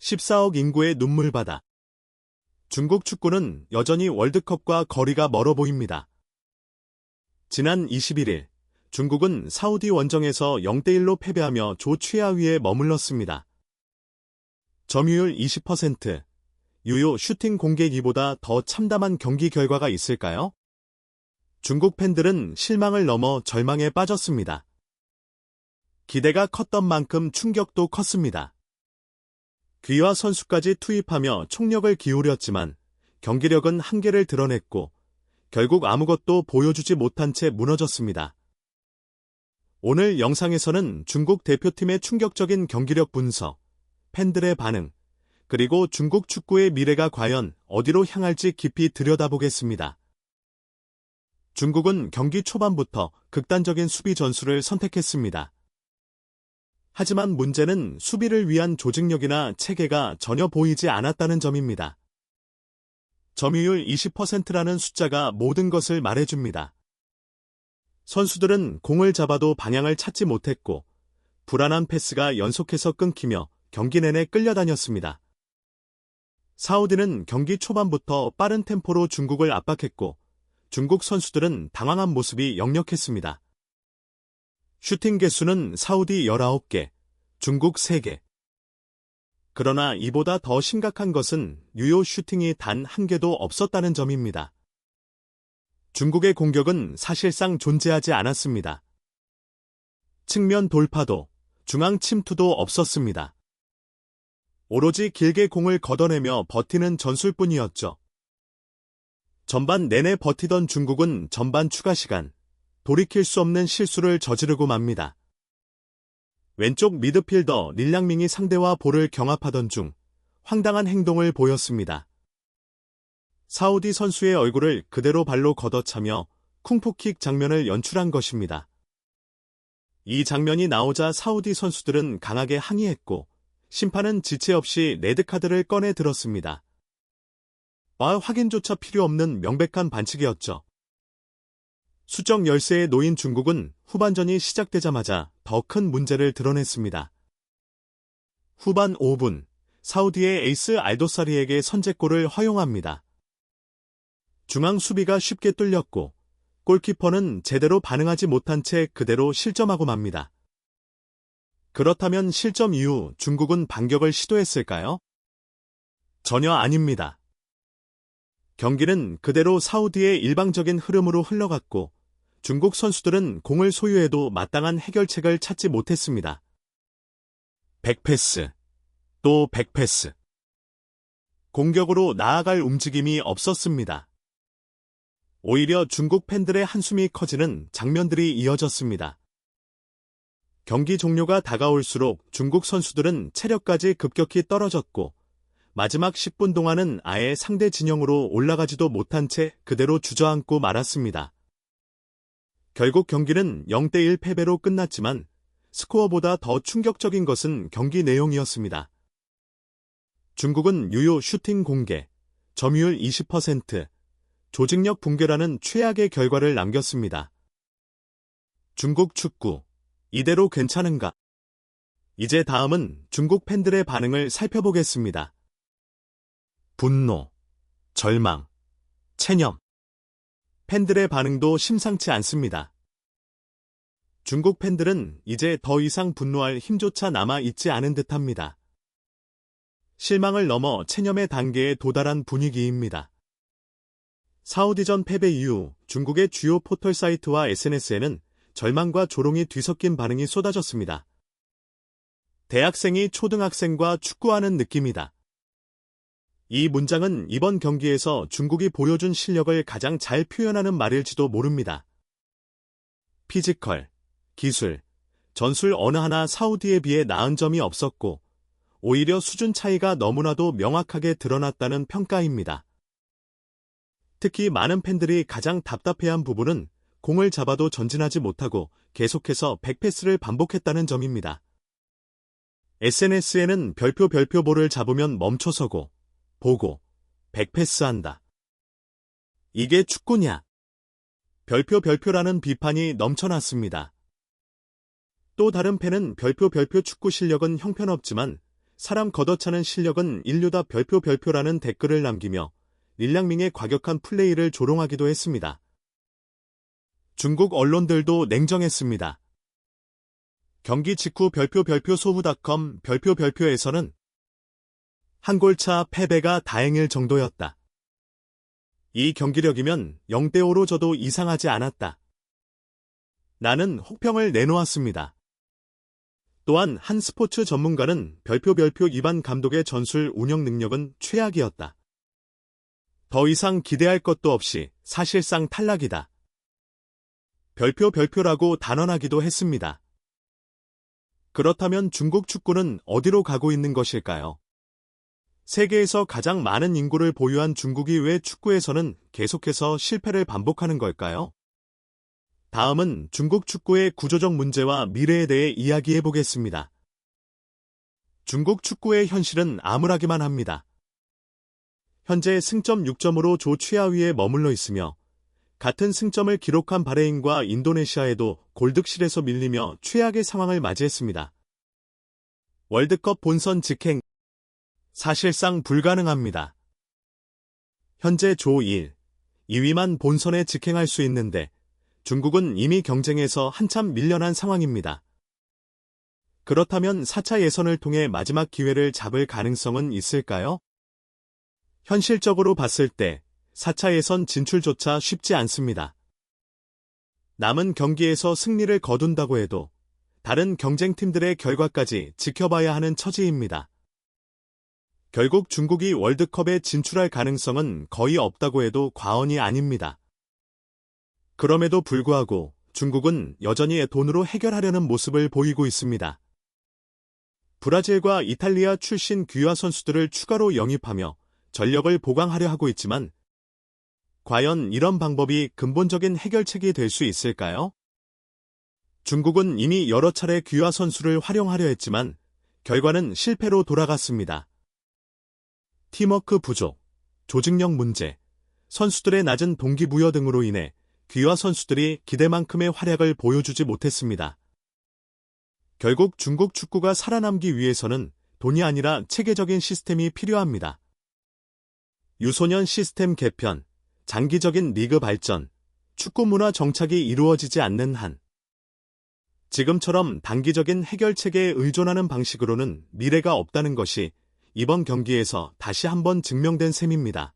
14억 인구의 눈물바다. 중국 축구는 여전히 월드컵과 거리가 멀어 보입니다. 지난 21일, 중국은 사우디 원정에서 0대1로 패배하며 조 최하위에 머물렀습니다. 점유율 20%, 유효 슈팅 공개기보다 더 참담한 경기 결과가 있을까요? 중국 팬들은 실망을 넘어 절망에 빠졌습니다. 기대가 컸던 만큼 충격도 컸습니다. 귀화 선수까지 투입하며 총력을 기울였지만 경기력은 한계를 드러냈고 결국 아무것도 보여주지 못한 채 무너졌습니다. 오늘 영상에서는 중국 대표팀의 충격적인 경기력 분석, 팬들의 반응, 그리고 중국 축구의 미래가 과연 어디로 향할지 깊이 들여다보겠습니다. 중국은 경기 초반부터 극단적인 수비 전술을 선택했습니다. 하지만 문제는 수비를 위한 조직력이나 체계가 전혀 보이지 않았다는 점입니다. 점유율 20%라는 숫자가 모든 것을 말해줍니다. 선수들은 공을 잡아도 방향을 찾지 못했고 불안한 패스가 연속해서 끊기며 경기 내내 끌려다녔습니다. 사우디는 경기 초반부터 빠른 템포로 중국을 압박했고 중국 선수들은 당황한 모습이 역력했습니다. 슈팅 개수는 사우디 19개, 중국 3개. 그러나 이보다 더 심각한 것은 유효 슈팅이 단 한 개도 없었다는 점입니다. 중국의 공격은 사실상 존재하지 않았습니다. 측면 돌파도, 중앙 침투도 없었습니다. 오로지 길게 공을 걷어내며 버티는 전술뿐이었죠. 전반 내내 버티던 중국은 전반 추가 시간, 돌이킬 수 없는 실수를 저지르고 맙니다. 왼쪽 미드필더 릴량밍이 상대와 볼을 경합하던 중 황당한 행동을 보였습니다. 사우디 선수의 얼굴을 그대로 발로 걷어차며 쿵푸킥 장면을 연출한 것입니다. 이 장면이 나오자 사우디 선수들은 강하게 항의했고 심판은 지체 없이 레드카드를 꺼내 들었습니다. 확인조차 필요 없는 명백한 반칙이었죠. 수적 열세에 놓인 중국은 후반전이 시작되자마자 더 큰 문제를 드러냈습니다. 후반 5분, 사우디의 에이스 알도사리에게 선제골을 허용합니다. 중앙 수비가 쉽게 뚫렸고 골키퍼는 제대로 반응하지 못한 채 그대로 실점하고 맙니다. 그렇다면 실점 이후 중국은 반격을 시도했을까요? 전혀 아닙니다. 경기는 그대로 사우디의 일방적인 흐름으로 흘러갔고 중국 선수들은 공을 소유해도 마땅한 해결책을 찾지 못했습니다. 백패스, 또 백패스. 공격으로 나아갈 움직임이 없었습니다. 오히려 중국 팬들의 한숨이 커지는 장면들이 이어졌습니다. 경기 종료가 다가올수록 중국 선수들은 체력까지 급격히 떨어졌고 마지막 10분 동안은 아예 상대 진영으로 올라가지도 못한 채 그대로 주저앉고 말았습니다. 결국 경기는 0대1 패배로 끝났지만 스코어보다 더 충격적인 것은 경기 내용이었습니다. 중국은 유효 슈팅 공개, 점유율 20%, 조직력 붕괴라는 최악의 결과를 남겼습니다. 중국 축구, 이대로 괜찮은가? 이제 다음은 중국 팬들의 반응을 살펴보겠습니다. 분노, 절망, 체념. 팬들의 반응도 심상치 않습니다. 중국 팬들은 이제 더 이상 분노할 힘조차 남아 있지 않은 듯합니다. 실망을 넘어 체념의 단계에 도달한 분위기입니다. 사우디전 패배 이후 중국의 주요 포털 사이트와 SNS에는 절망과 조롱이 뒤섞인 반응이 쏟아졌습니다. 대학생이 초등학생과 축구하는 느낌이다. 이 문장은 이번 경기에서 중국이 보여준 실력을 가장 잘 표현하는 말일지도 모릅니다. 피지컬, 기술, 전술 어느 하나 사우디에 비해 나은 점이 없었고 오히려 수준 차이가 너무나도 명확하게 드러났다는 평가입니다. 특히 많은 팬들이 가장 답답해한 부분은 공을 잡아도 전진하지 못하고 계속해서 백패스를 반복했다는 점입니다. SNS에는 별표 볼을 잡으면 멈춰서고 보고 백패스한다. 이게 축구냐? 별표라는 비판이 넘쳐났습니다. 또 다른 팬은 별표 축구 실력은 형편없지만 사람 걷어차는 실력은 인류다 별표라는 댓글을 남기며 릴량밍의 과격한 플레이를 조롱하기도 했습니다. 중국 언론들도 냉정했습니다. 경기 직후 소후닷컴 별표에서는 한 골차 패배가 다행일 정도였다. 이 경기력이면 0대5로 져도 이상하지 않았다. 나는 혹평을 내놓았습니다. 또한 한 스포츠 전문가는 별표 이반 감독의 전술 운영 능력은 최악이었다. 더 이상 기대할 것도 없이 사실상 탈락이다. 별표라고 단언하기도 했습니다. 그렇다면 중국 축구는 어디로 가고 있는 것일까요? 세계에서 가장 많은 인구를 보유한 중국이 왜 축구에서는 계속해서 실패를 반복하는 걸까요? 다음은 중국 축구의 구조적 문제와 미래에 대해 이야기해 보겠습니다. 중국 축구의 현실은 암울하기만 합니다. 현재 승점 6점으로 조 최하위에 머물러 있으며 같은 승점을 기록한 바레인과 인도네시아에도 골득실에서 밀리며 최악의 상황을 맞이했습니다. 월드컵 본선 직행 사실상 불가능합니다. 현재 조 1, 2위만 본선에 직행할 수 있는데 중국은 이미 경쟁에서 한참 밀려난 상황입니다. 그렇다면 4차 예선을 통해 마지막 기회를 잡을 가능성은 있을까요? 현실적으로 봤을 때 4차 예선 진출조차 쉽지 않습니다. 남은 경기에서 승리를 거둔다고 해도 다른 경쟁팀들의 결과까지 지켜봐야 하는 처지입니다. 결국 중국이 월드컵에 진출할 가능성은 거의 없다고 해도 과언이 아닙니다. 그럼에도 불구하고 중국은 여전히 돈으로 해결하려는 모습을 보이고 있습니다. 브라질과 이탈리아 출신 귀화 선수들을 추가로 영입하며 전력을 보강하려 하고 있지만 과연 이런 방법이 근본적인 해결책이 될 수 있을까요? 중국은 이미 여러 차례 귀화 선수를 활용하려 했지만 결과는 실패로 돌아갔습니다. 팀워크 부족, 조직력 문제, 선수들의 낮은 동기부여 등으로 인해 귀화 선수들이 기대만큼의 활약을 보여주지 못했습니다. 결국 중국 축구가 살아남기 위해서는 돈이 아니라 체계적인 시스템이 필요합니다. 유소년 시스템 개편, 장기적인 리그 발전, 축구 문화 정착이 이루어지지 않는 한 지금처럼 단기적인 해결책에 의존하는 방식으로는 미래가 없다는 것이 이번 경기에서 다시 한번 증명된 셈입니다.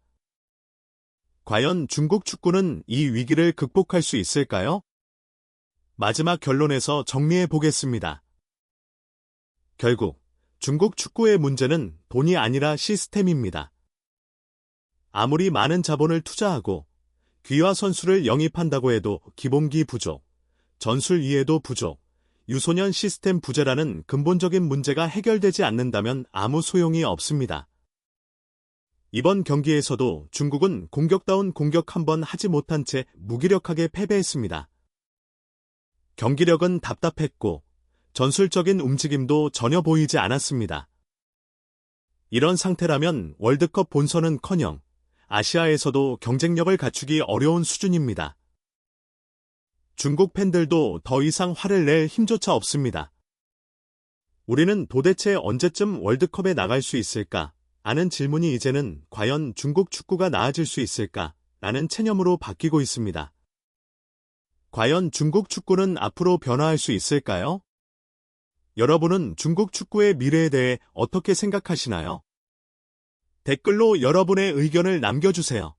과연 중국 축구는 이 위기를 극복할 수 있을까요? 마지막 결론에서 정리해 보겠습니다. 결국 중국 축구의 문제는 돈이 아니라 시스템입니다. 아무리 많은 자본을 투자하고 귀화 선수를 영입한다고 해도 기본기 부족, 전술 이해도 부족, 유소년 시스템 부재라는 근본적인 문제가 해결되지 않는다면 아무 소용이 없습니다. 이번 경기에서도 중국은 공격다운 공격 한번 하지 못한 채 무기력하게 패배했습니다. 경기력은 답답했고 전술적인 움직임도 전혀 보이지 않았습니다. 이런 상태라면 월드컵 본선은커녕 아시아에서도 경쟁력을 갖추기 어려운 수준입니다. 중국 팬들도 더 이상 화를 낼 힘조차 없습니다. 우리는 도대체 언제쯤 월드컵에 나갈 수 있을까? 라는 질문이 이제는 과연 중국 축구가 나아질 수 있을까? 라는 체념으로 바뀌고 있습니다. 과연 중국 축구는 앞으로 변화할 수 있을까요? 여러분은 중국 축구의 미래에 대해 어떻게 생각하시나요? 댓글로 여러분의 의견을 남겨주세요.